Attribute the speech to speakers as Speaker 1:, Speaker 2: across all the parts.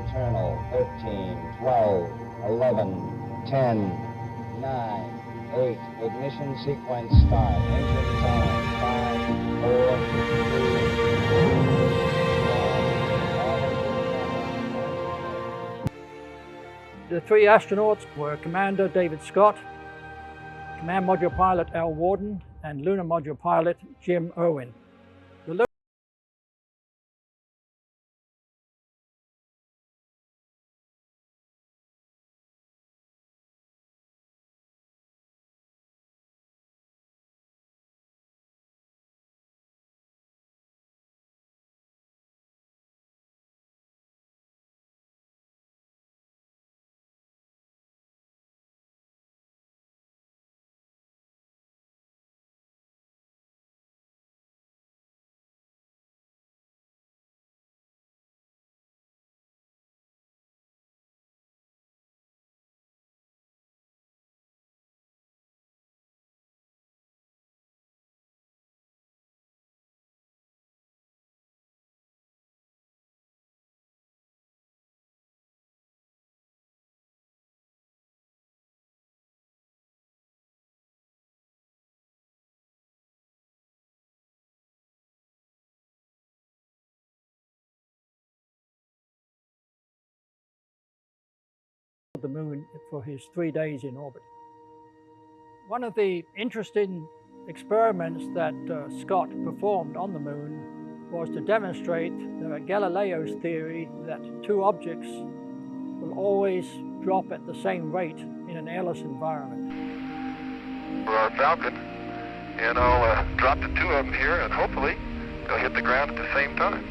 Speaker 1: internal, 13, 12, 11, 10, 9, 8, ignition sequence start, engine time, 5, 4, 3, 2, 1.
Speaker 2: The three astronauts were Commander David Scott, Command Module Pilot Al Worden, and Lunar Module Pilot Jim Irwin. The moon for his 3 days in orbit. One of the interesting experiments that Scott performed on the moon was to demonstrate Galileo's theory that two objects will always drop at the same rate in an airless environment.
Speaker 3: For our Falcon, and I'll drop the two of them here, and hopefully they'll hit the ground at the same time.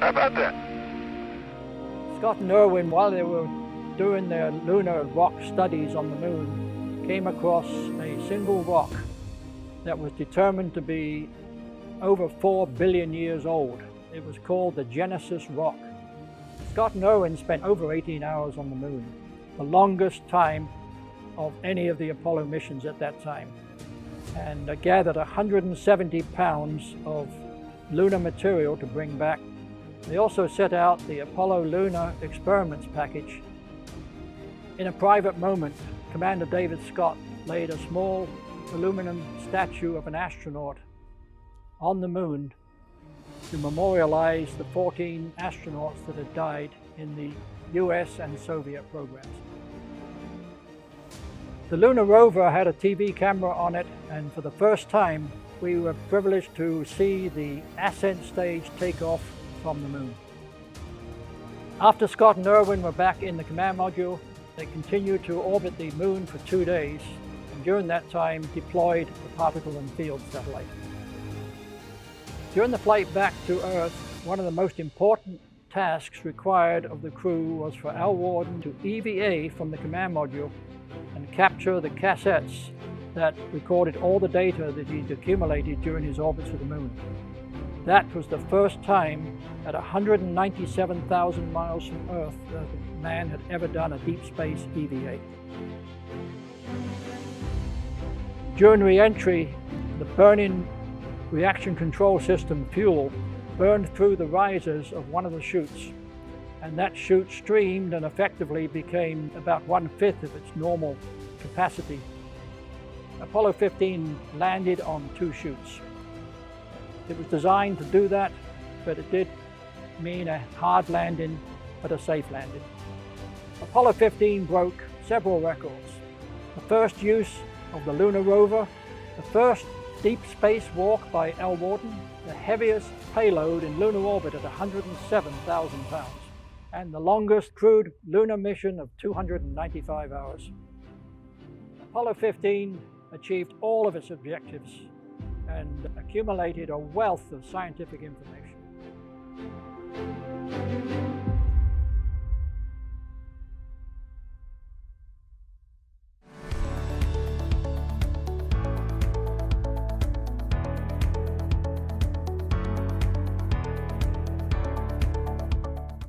Speaker 3: How about that?
Speaker 2: Scott and Irwin, while they were doing their lunar rock studies on the moon, came across a single rock that was determined to be over 4 billion years old. It was called the Genesis Rock. Scott and Irwin spent over 18 hours on the moon, the longest time of any of the Apollo missions at that time, and gathered 170 pounds of lunar material to bring back. They also set out the Apollo Lunar Experiments package. In a private moment, Commander David Scott laid a small aluminum statue of an astronaut on the moon to memorialize the 14 astronauts that had died in the US and Soviet programs. The lunar rover had a TV camera on it, and for the first time we were privileged to see the ascent stage take off from the moon. After Scott and Irwin were back in the command module, they continued to orbit the moon for 2 days, and during that time deployed the particle and field satellite. During the flight back to Earth, one of the most important tasks required of the crew was for Al Worden to EVA from the command module and capture the cassettes that recorded all the data that he'd accumulated during his orbits of the moon. That was the first time at 197,000 miles from Earth that man had ever done a deep space EVA. During re-entry, the burn-in reaction control system fuel burned through the risers of one of the chutes, and that chute streamed and effectively became about 1/5 of its normal capacity. Apollo 15 landed on 2 chutes. It was designed to do that, but it did mean a hard landing, but a safe landing. Apollo 15 broke several records. The first use of the lunar rover, the first deep space walk by Al Worden, the heaviest payload in lunar orbit at 107,000 pounds, and the longest crewed lunar mission of 295 hours. Apollo 15 achieved all of its objectives and accumulated a wealth of scientific information.